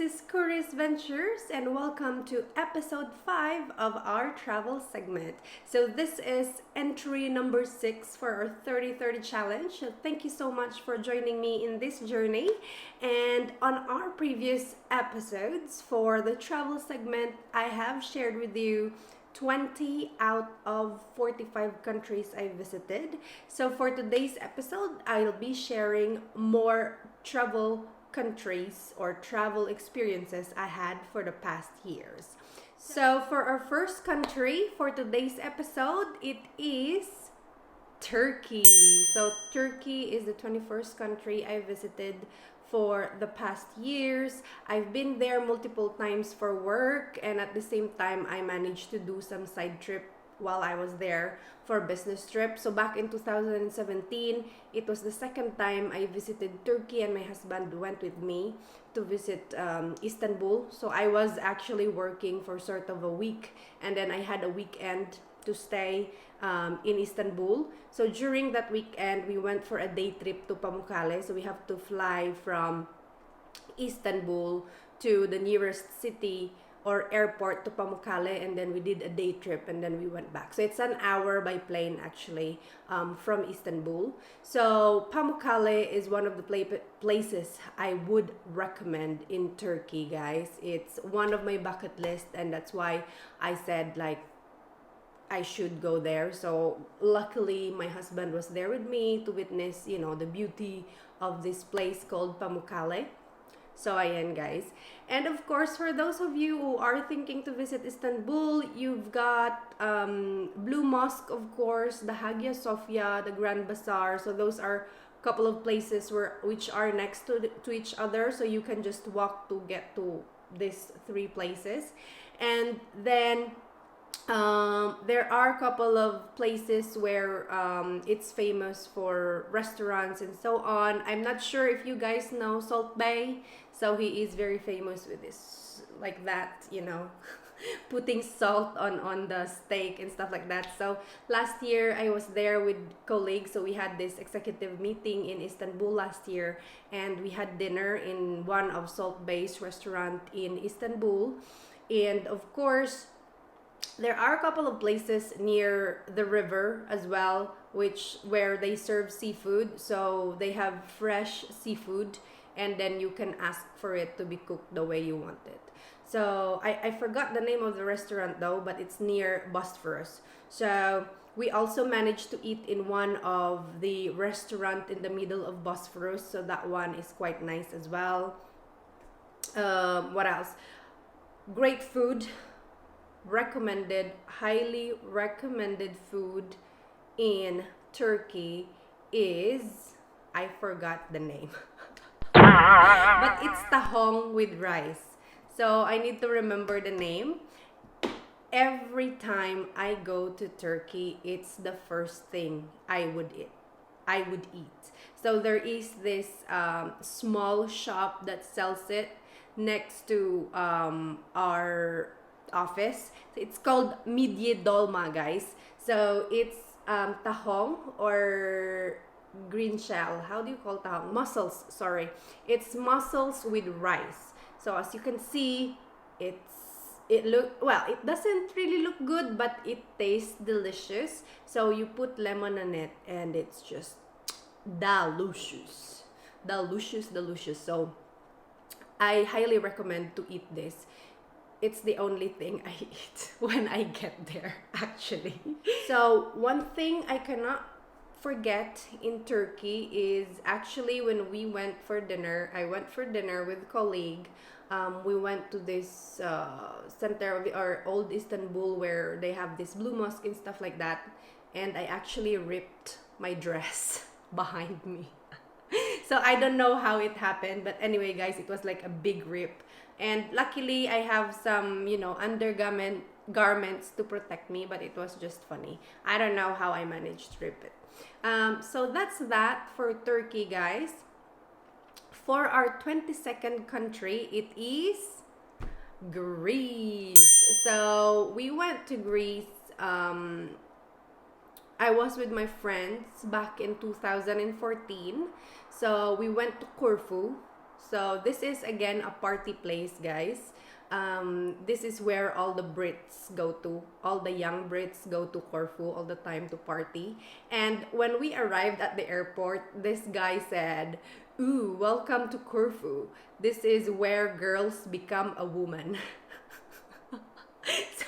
is Kuris Ventures and welcome to episode 5 of our travel segment. So this is entry number 6 for our 30-30 challenge. So thank you so much for joining me in this journey. And on our previous episodes for the travel segment, I have shared with you 20 out of 45 countries I visited. So for today's episode, I'll be sharing more travel countries or travel experiences I had for the past years. So for our first country for today's episode, it is Turkey. So Turkey is the 21st country I visited for the past years. I've been there multiple times for work, and at the same time I managed to do some side trip while I was there for a business trip. So back in 2017, it was the second time I visited Turkey, and my husband went with me to visit Istanbul. So I was actually working for sort of a week, and then I had a weekend to stay in Istanbul. So during that weekend, we went for a day trip to Pamukkale. So we have to fly from Istanbul to the nearest city or airport to Pamukkale, and then we did a day trip, and then we went back. So it's an hour by plane actually from Istanbul. So Pamukkale is one of the places I would recommend in Turkey, guys. It's one of my bucket list, and that's why I said like I should go there. So luckily my husband was there with me to witness, the beauty of this place called Pamukkale. So ayan, guys. And of course, for those of you who are thinking to visit Istanbul, you've got Blue Mosque, of course, the Hagia Sophia, the Grand Bazaar. So those are a couple of places which are next to each other. So you can just walk to get to these three places. And then there are a couple of places where it's famous for restaurants and so on. I'm not sure if you guys know Salt Bay. So he is very famous with this, like that, putting salt on the steak and stuff like that. So last year I was there with colleagues. So we had this executive meeting in Istanbul last year, and we had dinner in one of Salt Bay's restaurant in Istanbul. And of course, there are a couple of places near the river as well, where they serve seafood. So they have fresh seafood, and then you can ask for it to be cooked the way you want it. So I forgot the name of the restaurant though, but it's near Bosphorus. So we also managed to eat in one of the restaurant in the middle of Bosphorus. So that one is quite nice as well. What else? Great food. Highly recommended food in Turkey is, I forgot the name, but it's tahong with rice. So I need to remember the name. Every time I go to Turkey, it's the first thing I would eat. So there is this small shop that sells it next to our office. So it's called Midye Dolma, guys. So it's tahong or green shell. How do you call tahong? Mussels, sorry. It's mussels with rice. So as you can see, it doesn't really look good, but it tastes delicious. So you put lemon on it, and it's just delicious. So I highly recommend to eat this. It's the only thing I eat when I get there, actually. So one thing I cannot forget in Turkey is actually when we went for dinner. I went for dinner with a colleague. We went to this center of our old Istanbul where they have this Blue Mosque and stuff like that. And I actually ripped my dress behind me. So I don't know how it happened, but anyway, guys, it was like a big rip. And luckily, I have some, garments to protect me, but it was just funny. I don't know how I managed to rip it. So that's that for Turkey, guys. For our 22nd country, it is Greece. So we went to Greece. I was with my friends back in 2014. So we went to Corfu. So this is again a party place, guys. This is where all the Brits go to. All the young Brits go to Corfu all the time to party. And when we arrived at the airport, this guy said, "Ooh, welcome to Corfu. This is where girls become a woman."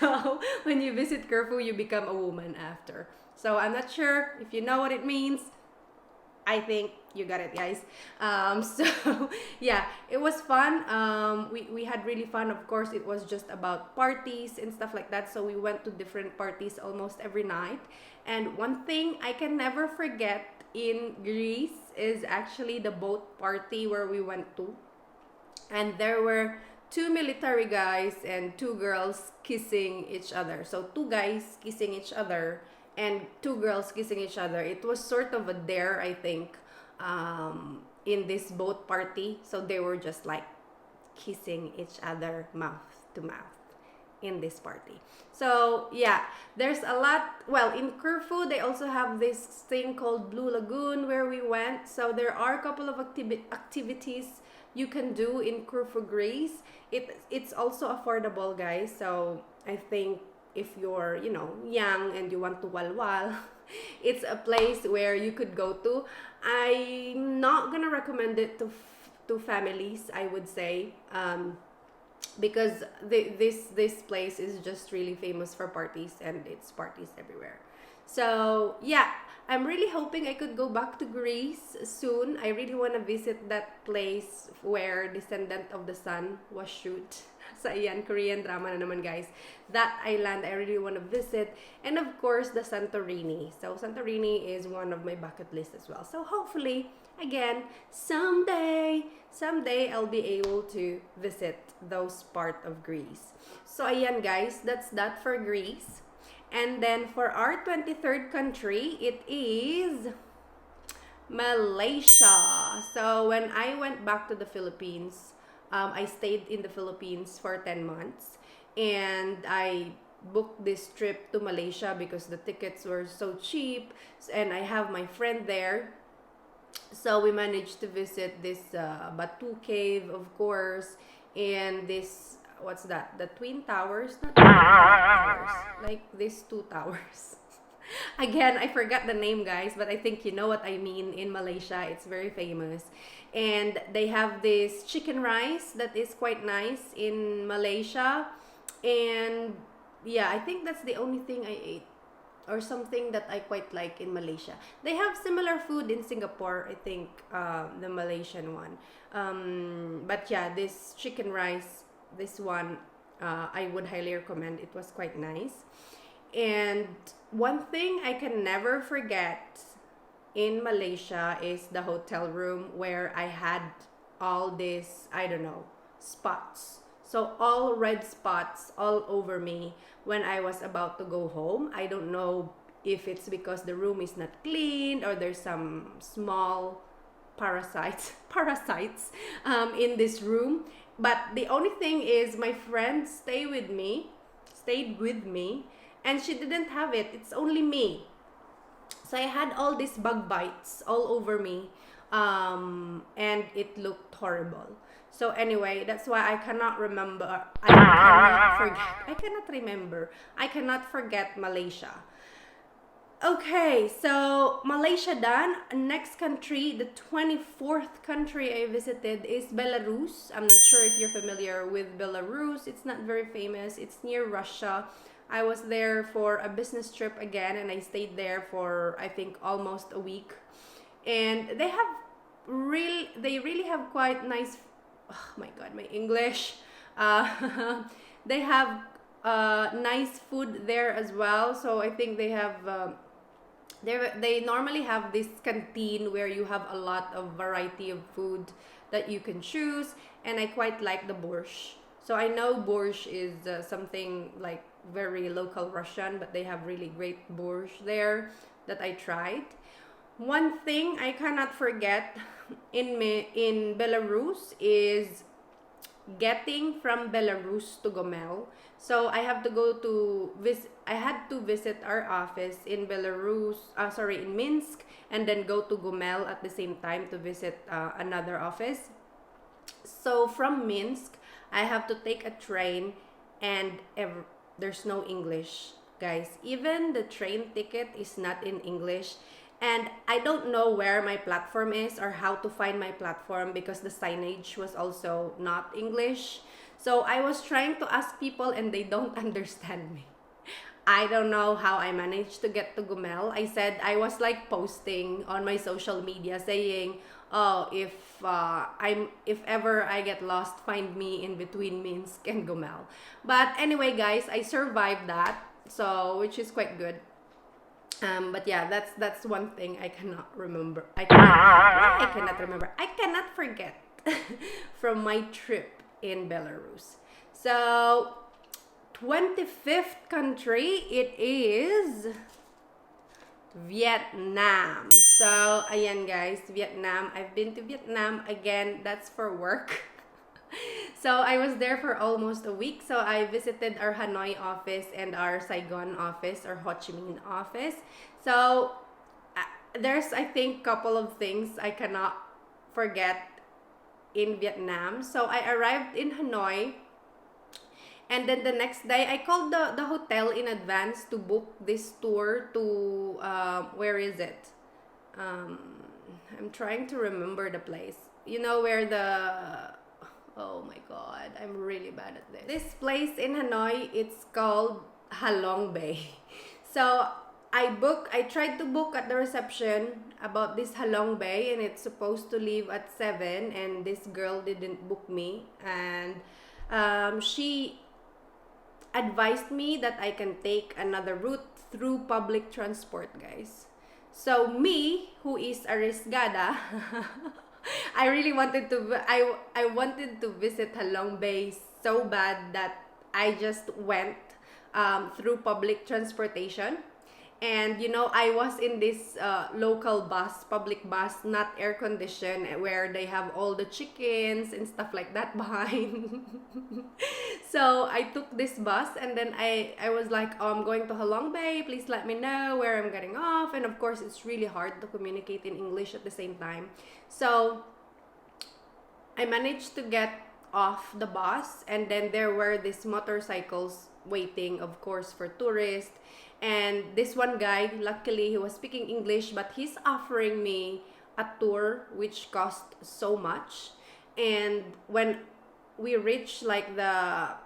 So when you visit Corfu, you become a woman after. So I'm not sure if you know what it means. I think you got it, guys. So yeah, it was fun. We had really fun. Of course, it was just about parties and stuff like that. So we went to different parties almost every night. And one thing I can never forget in Greece is actually the boat party where we went to. And there were two military guys and two girls kissing each other. So two guys kissing each other and two girls kissing each other. It was sort of a dare, I think, in this boat party. So they were just like kissing each other mouth to mouth in this party. So yeah, there's a lot. Well, in Corfu, they also have this thing called Blue Lagoon where we went. So there are a couple of activities you can do in Corfu, Greece. It's also affordable, guys. So I think if you're, young and you want to walwal, it's a place where you could go to. I'm not gonna recommend it to families, I would say, because this place is just really famous for parties and it's parties everywhere. So yeah, I'm really hoping I could go back to Greece soon. I really want to visit that place where Descendant of the Sun was shoot. So ayan, Korean drama na naman, guys. That island I really want to visit. And of course, the Santorini. So Santorini is one of my bucket list as well. So hopefully, again, someday I'll be able to visit those part of Greece. So ayan, guys, that's that for Greece. And then for our 23rd country, it is Malaysia. So when I went back to the Philippines, I stayed in the Philippines for 10 months. And I booked this trip to Malaysia because the tickets were so cheap. And I have my friend there. So we managed to visit this Batu Cave, of course. And this, what's that? The Twin Towers? Not Twin Towers. Like these two towers. Again, I forgot the name, guys, but I think you know what I mean. In Malaysia, it's very famous. And they have this chicken rice that is quite nice in Malaysia. And yeah, I think that's the only thing I ate or something that I quite like in Malaysia. They have similar food in Singapore, I think, the Malaysian one. But yeah, this chicken rice, this one, I would highly recommend. It was quite nice. And one thing I can never forget in Malaysia is the hotel room where I had all these, I don't know, spots. So all red spots all over me when I was about to go home. I don't know if it's because the room is not cleaned or there's some small parasites in this room. But the only thing is my friend stayed with me, and she didn't have it. It's only me. So I had all these bug bites all over me, and it looked horrible. So anyway, that's why I cannot forget Malaysia. Okay, so Malaysia done. Next country, the 24th country I visited is Belarus. I'm not sure if you're familiar with Belarus. It's not very famous. It's near Russia. I was there for a business trip again, and I stayed there for, I think, almost a week. And they really have quite nice, oh my god, my English. They have nice food there as well. So I think they have, they normally have this canteen where you have a lot of variety of food that you can choose. And I quite like the borscht. So I know borscht is something like very local Russian, but they have really great borscht there that I tried. One thing I cannot forget in Belarus is getting from Belarus to Gomel. So I have to go to I had to visit our office in in Minsk, and then go to Gomel at the same time to visit another office. So from Minsk, I have to take a train, and there's no English, guys. Even the train ticket is not in English. And I don't know where my platform is or how to find my platform because the signage was also not English. So I was trying to ask people and they don't understand me. I don't know how I managed to get to Gumel. I said I was like posting on my social media saying, "Oh, if ever I get lost, find me in between Minsk and Gumel." But anyway, guys, I survived that, so which is quite good. But yeah, that's one thing I cannot remember. I cannot remember. I cannot forget from my trip in Belarus. So 25th country, it is Vietnam. So ayan guys, Vietnam. I've been to Vietnam again. That's for work. So I was there for almost a week. So I visited our Hanoi office and our Saigon office or Ho Chi Minh office. So there's, I think, couple of things I cannot forget in Vietnam. So I arrived in Hanoi, and then the next day I called the hotel in advance to book this tour to where is it? I'm trying to remember the place. You know where the oh my god, I'm really bad at this. This place in Hanoi, it's called Halong Bay. So I tried to book at the reception about this Halong Bay, and it's supposed to leave at 7, and this girl didn't book me, and she advised me that I can take another route through public transport, guys. So me, who is arriesgada, I really wanted to I wanted to visit Halong Bay so bad that I just went through public transportation. And you know, I was in this local bus, public bus, not air conditioned, where they have all the chickens and stuff like that behind. So I took this bus, and then I was like, oh, I'm going to Halong Bay, please let me know where I'm getting off. And of course, it's really hard to communicate in English at the same time. So I managed to get off the bus, and then there were these motorcycles waiting, of course, for tourists. And this one guy, luckily he was speaking English, but he's offering me a tour which cost so much. And when we reached like the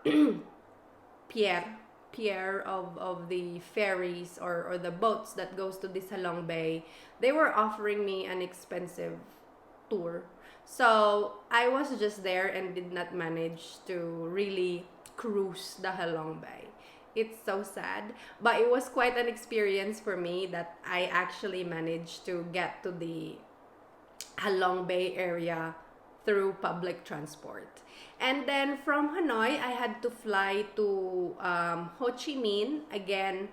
pier of the ferries or the boats that goes to this Halong Bay, they were offering me an expensive tour. So I was just there and did not manage to really cruise the Halong Bay. It's so sad, but it was quite an experience for me that I actually managed to get to the Halong Bay area through public transport. And then from Hanoi, I had to fly to Ho Chi Minh. Again,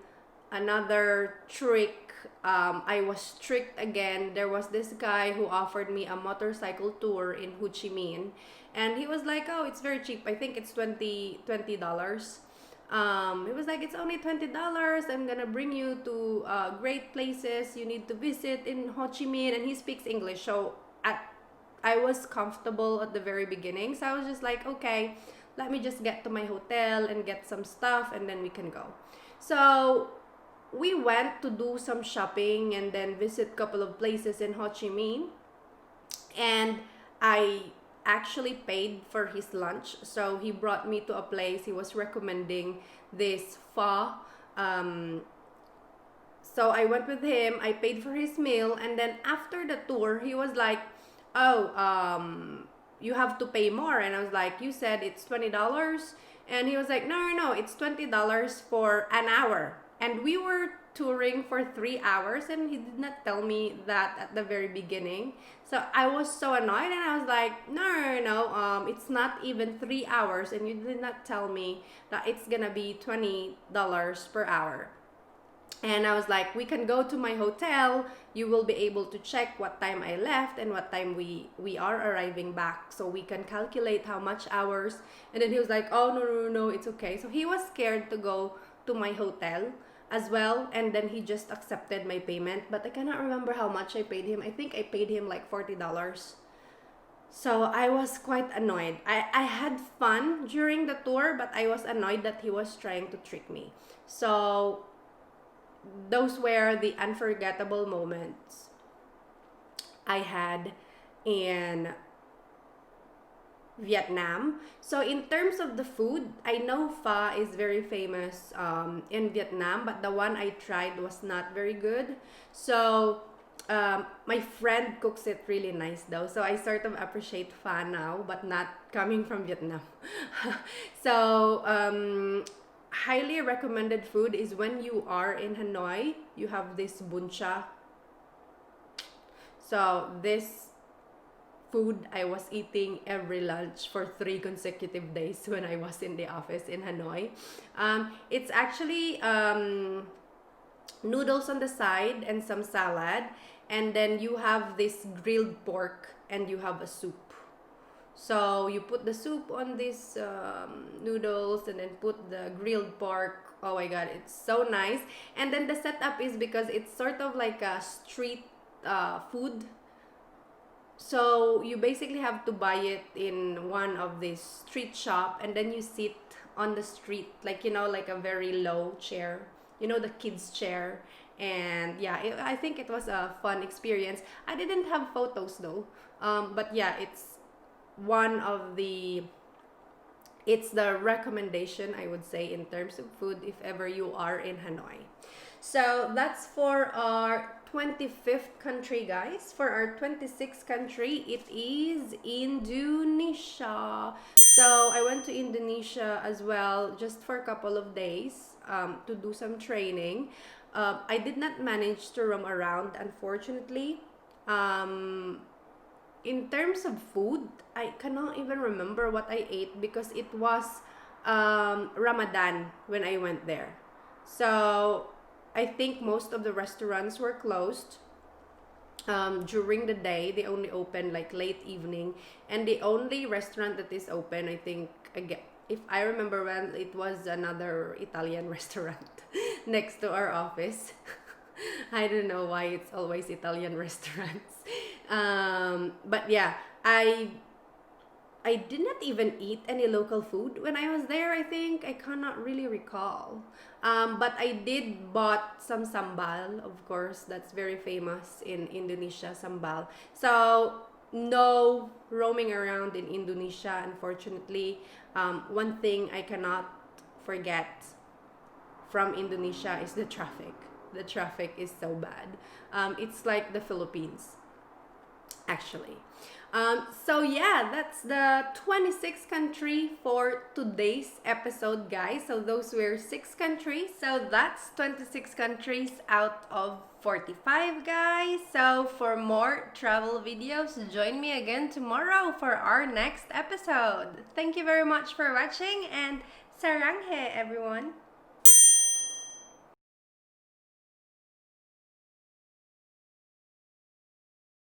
another trick. I was tricked again. There was this guy who offered me a motorcycle tour in Ho Chi Minh, and he was like, oh, it's very cheap. I think it's $20. It was like, it's only $20. I'm gonna bring you to great places you need to visit in Ho Chi Minh, and he speaks English. So I was comfortable at the very beginning. So I was just like, okay, let me just get to my hotel and get some stuff, and then we can go. So we went to do some shopping and then visit a couple of places in Ho Chi Minh, and I actually paid for his lunch. So he brought me to a place. He was recommending this pho. So I went with him. I paid for his meal, and then after the tour, he was like, oh, you have to pay more. And I was like, you said it's $20. And he was like, no, it's $20 for an hour. And we were touring for 3 hours, and he did not tell me that at the very beginning. So I was so annoyed, and I was like, no, it's not even 3 hours, and you did not tell me that it's gonna be $20 per hour. And I was like, we can go to my hotel. You will be able to check what time I left and what time we are arriving back, so we can calculate how much hours. And then he was like, oh, no, it's okay. So he was scared to go to my hotel as well, and then he just accepted my payment. But I cannot remember how much I paid him. I think I paid him like $40. So I was quite annoyed. I had fun during the tour, but I was annoyed that he was trying to trick me. So those were the unforgettable moments I had in Vietnam. So in terms of the food, I know pho is very famous in Vietnam, but the one I tried was not very good. So my friend cooks it really nice though. So I sort of appreciate pho now, but not coming from Vietnam. So highly recommended food is when you are in Hanoi, you have this bún chả. So this food I was eating every lunch for 3 consecutive days when I was in the office in Hanoi. It's actually noodles on the side and some salad, and then you have this grilled pork and you have a soup. So you put the soup on these noodles and then put the grilled pork. Oh my god, it's so nice. And then the setup is because it's sort of like a street food. So you basically have to buy it in one of these street shop, and then you sit on the street, like, you know, like a very low chair, you know, the kids chair. And yeah, I think it was a fun experience. I didn't have photos though, but yeah, it's the recommendation, I would say, in terms of food if ever you are in Hanoi. So that's for our 25th country, guys. For our 26th country, it is Indonesia. So I went to Indonesia as well just for a couple of days to do some training. I did not manage to roam around, unfortunately. In terms of food, I cannot even remember what I ate because it was Ramadan when I went there. So I think most of the restaurants were closed during the day. They only open like late evening, and the only restaurant that is open, I think, again, if I remember well, it was another Italian restaurant next to our office. I don't know why it's always Italian restaurants. But yeah, I did not even eat any local food when I was there. I think I cannot really recall. But I did bought some sambal, of course. That's very famous in Indonesia, sambal. So no roaming around in Indonesia, unfortunately. One thing I cannot forget from Indonesia is the traffic. The traffic is so bad. It's like the Philippines, actually. So yeah, that's the 26th country for today's episode, guys. So those were 6 countries. So that's 26 countries out of 45, guys. So for more travel videos, join me again tomorrow for our next episode. Thank you very much for watching, and saranghae, everyone.